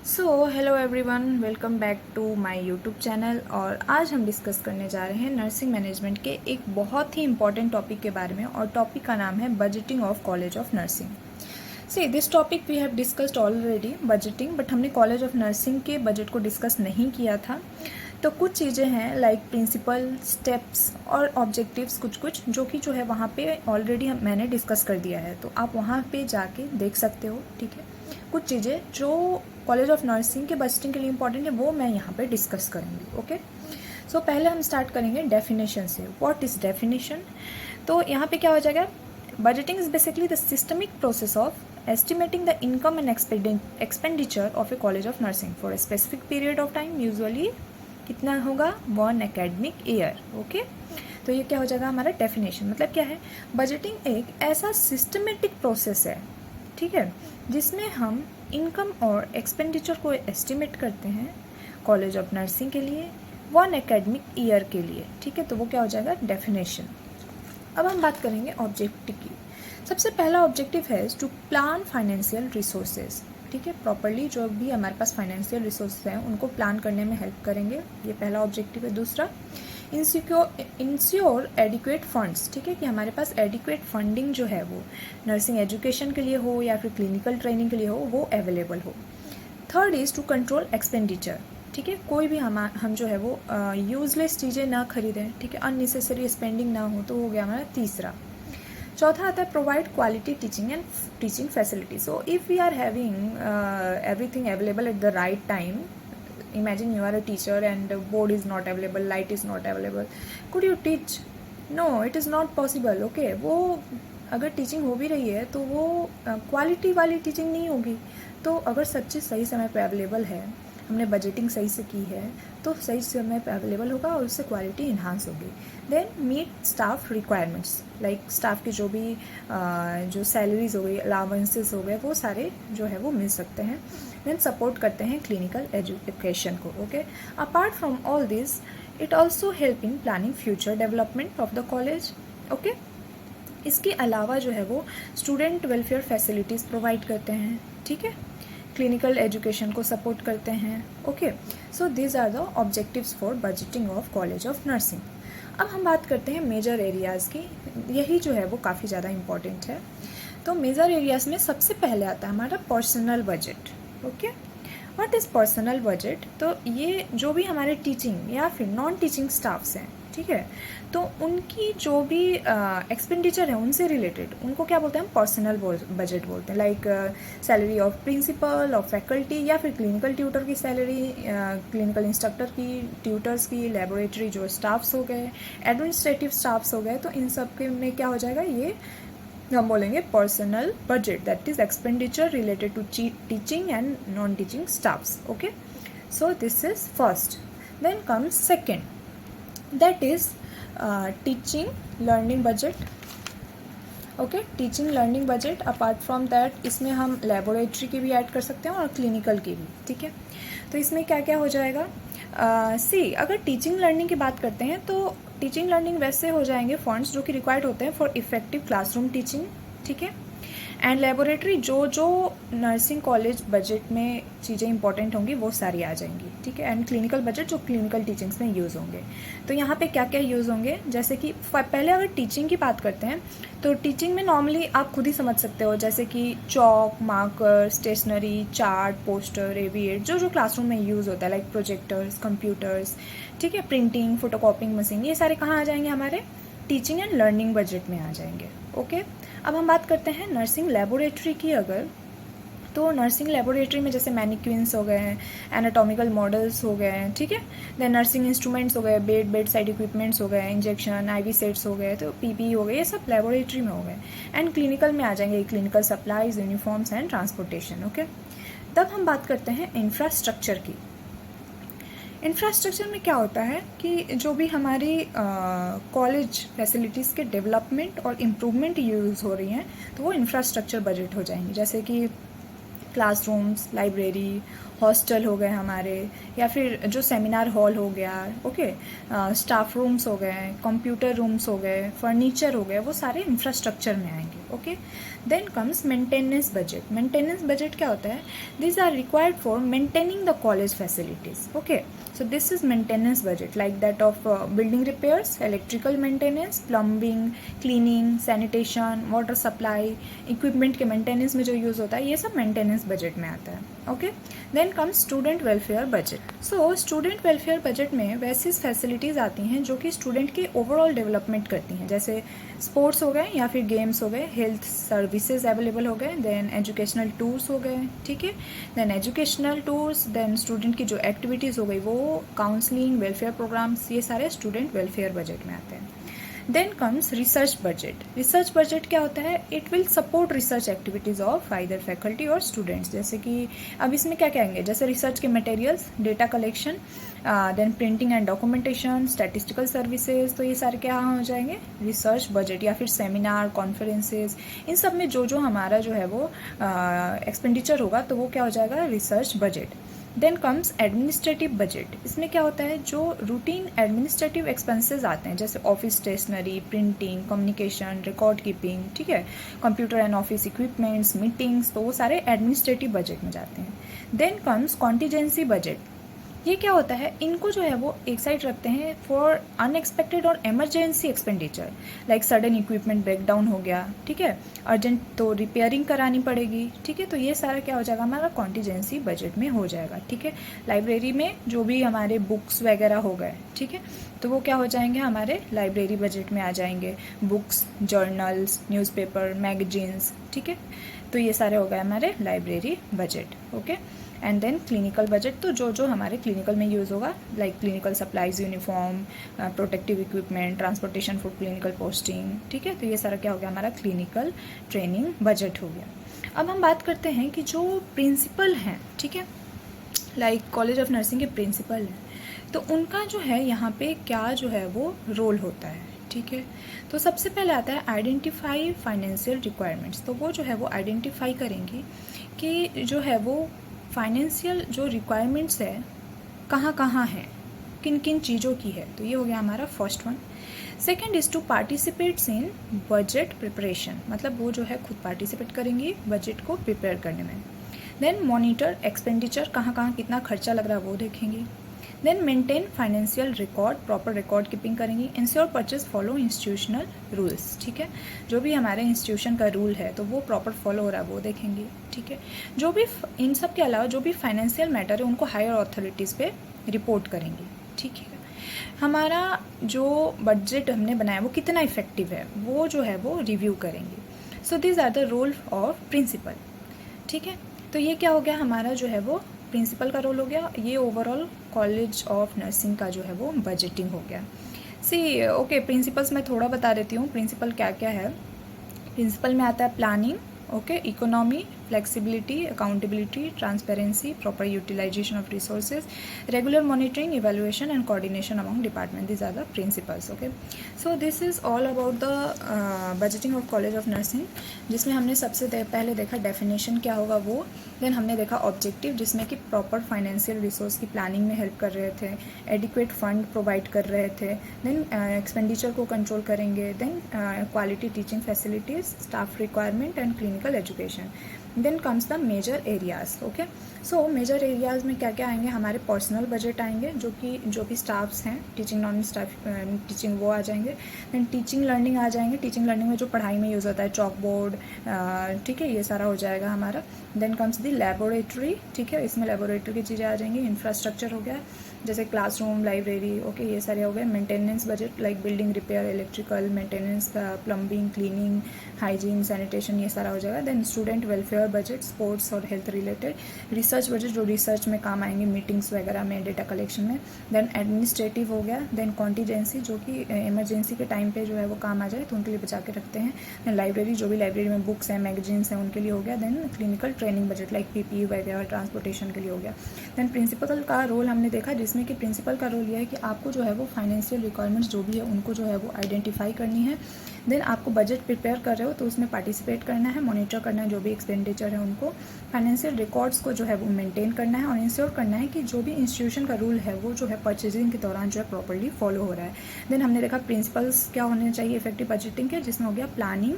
So hello everyone, welcome back to my YouTube channel. और आज हम डिस्कस करने जा रहे हैं नर्सिंग मैनेजमेंट के एक बहुत ही इंपॉर्टेंट टॉपिक के बारे में, और टॉपिक का नाम है budgeting of college of nursing. See this topic we have discussed already budgeting, but हमने कॉलेज ऑफ नर्सिंग के बजट को डिस्कस नहीं किया था। तो कुछ चीज़ें हैं लाइक प्रिंसिपल, स्टेप्स और ऑब्जेक्टिव्स, कुछ जो कि जो है वहाँ पे ऑलरेडी मैंने डिस्कस कर दिया है, तो आप वहाँ पे जाके देख सकते हो। ठीक है, कुछ चीज़ें जो कॉलेज ऑफ नर्सिंग के बजटिंग के लिए इंपॉर्टेंट है वो मैं यहाँ पे डिस्कस करूँगी। ओके, सो पहले हम स्टार्ट करेंगे डेफिनेशन से। What is definition? तो यहाँ पे क्या हो जाएगा, budgeting is basically the systemic process of estimating the income and expenditure of a college of nursing for a specific period of time, usually कितना होगा 1 academic year। ओके, तो ये क्या हो जाएगा हमारा डेफिनेशन। मतलब क्या है, बजटिंग एक ऐसा सिस्टमेटिक प्रोसेस है, ठीक है, जिसमें हम इनकम और एक्सपेंडिचर को एस्टिमेट करते हैं कॉलेज ऑफ नर्सिंग के लिए 1 academic ईयर के लिए। ठीक है, तो वो क्या हो जाएगा डेफिनेशन। अब हम बात करेंगे ऑब्जेक्टिव की। सबसे पहला ऑब्जेक्टिव है टू प्लान फाइनेंशियल रिसोर्सेज। ठीक है, प्रॉपरली जो भी हमारे पास फाइनेंशियल रिसोर्सेज हैं उनको प्लान करने में हेल्प करेंगे, ये पहला ऑब्जेक्टिव है। दूसरा, इंश्योर एडिक्वेट फंड्स। ठीक है, कि हमारे पास एडिक्वेट फंडिंग जो है वो नर्सिंग एजुकेशन के लिए हो या फिर क्लिनिकल ट्रेनिंग के लिए हो वो अवेलेबल हो। Third is to control expenditure. ठीक है, कोई भी हम जो है वो यूजलेस चीज़ें ना खरीदें। ठीक है, अननेसेसरी स्पेंडिंग ना हो, तो हो गया हमारा तीसरा। चौथा आता है provide quality teaching and teaching facility. So if we are having everything available at the right time, imagine you are a teacher and board is not available, light is not available, could you teach? No, it is not possible। okay, वो अगर teaching हो भी रही है तो वो quality वाली teaching नहीं होगी। तो अगर सब चीज़ सही समय पे अवेलेबल है, हमने बजटिंग सही से की है, तो सही समय पे अवेलेबल होगा और उससे क्वालिटी इन्हांस होगी। Then meet staff requirements, like staff की जो भी जो सैलरीज हो गई, अलावेंसेस हो गए, वो सारे जो है वो मिल सकते हैं। देन सपोर्ट करते हैं क्लिनिकल एजुकेशन को। Okay, apart from all this it also help in planning future development of the college. Okay, इसके अलावा जो है वो स्टूडेंट वेलफेयर फैसिलिटीज़ प्रोवाइड करते हैं। ठीक है, क्लिनिकल एजुकेशन को सपोर्ट करते हैं। Okay, so these are the objectives for budgeting of college of nursing. अब हम बात करते हैं मेजर एरियाज़ की। यही जो है वो काफ़ी ज़्यादा इम्पॉर्टेंट है। तो मेजर एरियाज़ में सबसे पहले आता है हमारा personal budget. Okay, what is personal budget? तो ये जो भी हमारे टीचिंग या फिर नॉन टीचिंग स्टाफ्स हैं, ठीक है, तो उनकी जो भी एक्सपेंडिचर है उनसे रिलेटेड, उनको क्या बोलते हैं हम पर्सनल बजट बोलते हैं। Like salary of principal, of faculty, या फिर क्लिनिकल ट्यूटर की सैलरी, क्लिनिकल इंस्ट्रक्टर की, ट्यूटर्स की, लेबोरेटरी जो स्टाफ्स हो गए, एडमिनिस्ट्रेटिव स्टाफ्स हो गए, तो इन सब के में क्या हो जाएगा, ये हम बोलेंगे personal budget, that is expenditure related to teaching and non teaching staffs. Okay, so this is first. Then comes second, that is teaching learning budget. Okay, teaching learning budget. Apart from that इसमें हम laboratory की भी add कर सकते हैं और clinical की भी। ठीक है, तो इसमें क्या क्या हो जाएगा, अगर टीचिंग लर्निंग की बात करते हैं तो टीचिंग लर्निंग वैसे हो जाएंगे फंड्स जो कि रिक्वायर्ड होते हैं फॉर इफेक्टिव क्लासरूम टीचिंग। ठीक है, एंड लेबोरेटरी जो नर्सिंग कॉलेज बजट में चीज़ें इंपॉर्टेंट होंगी वो सारी आ जाएंगी। ठीक है, एंड क्लिनिकल बजट जो क्लिनिकल टीचिंग्स में यूज़ होंगे। तो यहाँ पे क्या क्या यूज़ होंगे, जैसे कि पहले अगर टीचिंग की बात करते हैं तो टीचिंग में नॉर्मली आप खुद ही समझ सकते हो, जैसे कि chalk, marker, stationery, chart, poster, एविएट, जो क्लासरूम में यूज़ होता है, लाइक प्रोजेक्टर्स, कंप्यूटर्स। ठीक है, प्रिंटिंग, फोटोकॉपिंग मशीन, ये सारे कहाँ आ जाएंगे, हमारे टीचिंग एंड लर्निंग बजट में आ जाएंगे। ओके, अब हम बात करते हैं नर्सिंग लेबोरेटरी की। अगर तो नर्सिंग लेबोरेटरी में जैसे मैनिक्विन्स हो गए हैं, एनाटॉमिकल मॉडल्स हो गए हैं, ठीक है, देन नर्सिंग इंस्ट्रूमेंट्स हो गए, बेड साइड इक्विपमेंट्स हो गए, इंजेक्शन, आईवी सेट्स हो गए, तो पीपीई हो गए, ये सब लेबोरेटरी में हो गए। एंड क्लिनिकल में आ जाएंगे clinical supplies, uniforms and transportation. Okay, तब हम बात करते हैं इंफ्रास्ट्रक्चर की। इंफ्रास्ट्रक्चर में क्या होता है कि जो भी हमारी कॉलेज फैसिलिटीज़ के डेवलपमेंट और इम्प्रूवमेंट यूज़ हो रही हैं, तो वो इंफ्रास्ट्रक्चर बजट हो जाएंगी। जैसे कि क्लासरूम्स, लाइब्रेरी, हॉस्टल हो गए हमारे, या फिर जो सेमिनार हॉल हो गया, ओके, स्टाफ रूम्स हो गए, कंप्यूटर रूम्स हो गए, फर्नीचर हो गए, वो सारे इंफ्रास्ट्रक्चर में आएंगे, okay. Then comes maintenance budget. Maintenance budget क्या होता है? This are required for maintaining the college facilities, okay. So this is maintenance budget like that of building repairs, electrical maintenance, plumbing, cleaning, sanitation, water supply, equipment के maintenance में जो use होता है ये सब maintenance budget में आता है, okay? Then comes student welfare budget. So student welfare budget में वैसी फैसिलिटीज़ आती हैं जो कि स्टूडेंट के ओवरऑल डेवलपमेंट करती हैं, जैसे स्पोर्ट्स हो गए या फिर गेम्स हो गए, हेल्थ सर्विसेज अवेलेबल हो गए, देन एजुकेशनल टूर्स हो गए, ठीक है। Then educational tours, then student की जो एक्टिविटीज़ हो गई वो काउंसलिंग, वेलफेयर प्रोग्राम्स, ये सारे स्टूडेंट वेलफेयर बजट में आते हैं। Then comes research budget. Research budget क्या होता है? It will support research activities of either faculty और स्टूडेंट्स, जैसे कि अब इसमें क्या कहेंगे, जैसे रिसर्च के materials, data collection, then printing and documentation, statistical services, तो ये सारे क्या हो जाएंगे? Research budget. या फिर सेमिनार, कॉन्फ्रेंसेज, इन सब में जो जो हमारा जो है वो एक्सपेंडिचर होगा तो वो क्या हो जाएगा? Research budget. Then comes administrative budget. इसमें क्या होता है? जो रूटीन एडमिनिस्ट्रेटिव एक्सपेंसेस आते हैं, जैसे office stationery, printing, communication, record keeping, ठीक है, computer and office equipments, meetings, तो वो सारे एडमिनिस्ट्रेटिव बजट में जाते हैं। Then comes contingency budget. ये क्या होता है? इनको जो है वो एक साइड रखते हैं फॉर अनएक्सपेक्टेड और emergency expenditure, like sudden equipment breakdown हो गया, ठीक है, अर्जेंट तो रिपेयरिंग करानी पड़ेगी, ठीक है, तो ये सारा क्या हो जाएगा? हमारा कॉन्टीजेंसी बजट में हो जाएगा, ठीक है। लाइब्रेरी में जो भी हमारे बुक्स वगैरह हो गए, ठीक है, तो वो क्या हो जाएंगे? हमारे लाइब्रेरी बजट में आ जाएंगे, बुक्स, जर्नल्स, न्यूज़पेपर, मैगजीन्स, ठीक है, तो ये सारे हो गए हमारे library budget, okay. And then clinical budget, तो जो जो हमारे क्लिनिकल में यूज़ होगा, like clinical supplies, uniform, protective equipment, transportation for clinical posting, ठीक है, तो ये सारा क्या हो गया? हमारा क्लिनिकल ट्रेनिंग बजट हो गया। अब हम बात करते हैं कि जो प्रिंसिपल हैं, ठीक है, लाइक कॉलेज ऑफ नर्सिंग के प्रिंसिपल हैं, तो उनका जो है यहाँ पे क्या जो है वो रोल होता है, ठीक है। तो सबसे पहले आता है आइडेंटिफाई फाइनेंशियल रिक्वायरमेंट्स। तो वो जो है वो आइडेंटिफाई करेंगे कि जो है वो फाइनेंशियल जो रिक्वायरमेंट्स है कहाँ कहाँ हैं, किन किन चीज़ों की है, तो ये हो गया हमारा first one. Second is to participates in budget preparation, मतलब वो जो है खुद पार्टिसिपेट करेंगी बजट को प्रिपेयर करने में। देन मॉनिटर एक्सपेंडिचर, कहाँ कहाँ कितना खर्चा लग रहा है वो देखेंगी। Then maintain financial record, proper record keeping करेंगी। Ensure purchase follow institutional rules, ठीक है, जो भी हमारे इंस्टीट्यूशन का रूल है तो वो प्रॉपर फॉलो हो रहा है वो देखेंगे, ठीक है। जो भी इन सब के अलावा जो भी फाइनेंशियल मैटर है उनको हायर अथॉरिटीज़ पे रिपोर्ट करेंगी, ठीक है। हमारा जो बजट हमने बनाया वो कितना इफेक्टिव है वो जो है वो रिव्यू करेंगे। So this are the role of principal, ठीक है। तो ये क्या हो गया? हमारा जो है वो प्रिंसिपल का रोल हो गया। ये ओवरऑल कॉलेज ऑफ नर्सिंग का जो है वो बजटिंग हो गया। सी ओके, प्रिंसिपल्स मैं थोड़ा बता देती हूँ प्रिंसिपल क्या क्या है। प्रिंसिपल में आता है planning, okay, economy, flexibility, accountability, transparency, proper utilisation of resources, regular monitoring, evaluation and coordination among department, this are the principles, okay. So this is all about the budgeting of college of nursing, जिसमें हमने सबसे पहले देखा definition क्या होगा वो, then हमने देखा ऑब्जेक्टिव जिसमें कि प्रॉपर फाइनेंशियल रिसोर्स की प्लानिंग में हेल्प कर रहे थे, एडिक्वेट फंड प्रोवाइड कर रहे थे, देन एक्सपेंडिचर को कंट्रोल करेंगे, then quality teaching facilities, staff requirement and clinical education. Then comes the major areas, okay. So major areas में क्या क्या आएंगे? हमारे पर्सनल बजट आएंगे, जो भी स्टाफ्स हैं, टीचिंग नॉन स्टाफ टीचिंग वो आ जाएंगे। देन टीचिंग लर्निंग आ जाएंगे, टीचिंग लर्निंग में जो पढ़ाई में यूज़ होता है, चॉक बोर्ड, ठीक है, ये सारा हो जाएगा हमारा। देन कम्स द लेबोरेटरी, ठीक है, इसमें लेबोरेटरी की चीज़ें आ जाएंगी। इंफ्रास्ट्रक्चर हो गया जैसे क्लासरूम, लाइब्रेरी, ओके, ये सारे हो गए। Maintenance budget like building repair, electrical maintenance, plumbing, cleaning, hygiene, sanitation, ये सारा हो जाएगा। Then student welfare budget, sports और हेल्थ रिलेटेड। रिसर्च बजट जो रिसर्च में काम आएंगे, मीटिंग्स वगैरह में, डेटा कलेक्शन में। देन एडमिनिस्ट्रेटिव हो गया। देन कॉन्टीजेंसी जो कि इमरजेंसी के टाइम पे जो है वो काम आ जाए तो उनके लिए बचा के रखते हैं। देन लाइब्रेरी जो भी लाइब्रेरी में बुक्स हैं, मैगजीन्स हैं, उनके लिए हो गया। Then clinical training budget like PP वगैरह ट्रांसपोर्टेशन के लिए हो गया। देन प्रिंसिपल का रोल हमने देखा, जिसमें कि प्रिंसिपल का रोल यह है कि आपको जो है वो फाइनेंशियल रिक्वायरमेंट्स जो भी है उनको जो है वो आइडेंटिफाई करनी है। देन आपको बजट प्रिपेयर कर रहे हो तो उसमें पार्टिसिपेट करना है, मॉनिटर करना है जो भी एक्सपेंडिचर है उनको, फाइनेंशियल रिकॉर्ड्स को जो है वो मेंटेन करना है और इंश्योर करना है कि जो भी इंस्टीट्यूशन का रूल है वो जो है परचेजिंग के दौरान जो है प्रॉपर्ली फॉलो हो रहा है। देन हमने देखा प्रिंसिपल्स क्या होने चाहिए इफेक्टिव बजटिंग के, जिसमें हो गया प्लानिंग,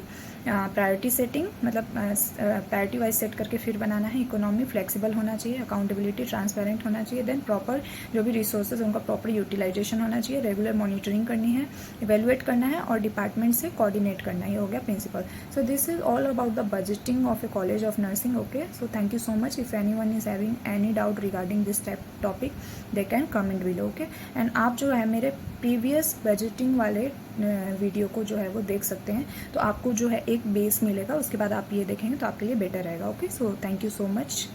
प्रायोरिटी सेटिंग, मतलब प्रायोरिटी वाइज सेट करके फिर बनाना है, इकोनॉमी फ्लेक्सिबल होना चाहिए, अकाउंटेबिलिटी ट्रांसपेरेंट होना चाहिए, देन प्रॉपर जो भी रिसोर्सेज उनका प्रॉपर यूटिलाइजेशन होना चाहिए, रेगुलर मॉनिटरिंग करनी है, इवेलुएट करना है और डिपार्टमेंट से कोऑर्डिनेट करना है। ये हो गया principal. So this is all about the budgeting of a college of nursing. Okay, so thank you so much. If anyone is having any doubt regarding this topic they can comment below. Okay, and आप जो है मेरे previous budgeting वाले video को जो है वो देख सकते हैं, तो आपको जो है एक बेस मिलेगा, उसके बाद आप ये देखेंगे तो आपके लिए बेटर रहेगा. Okay, so thank you so much.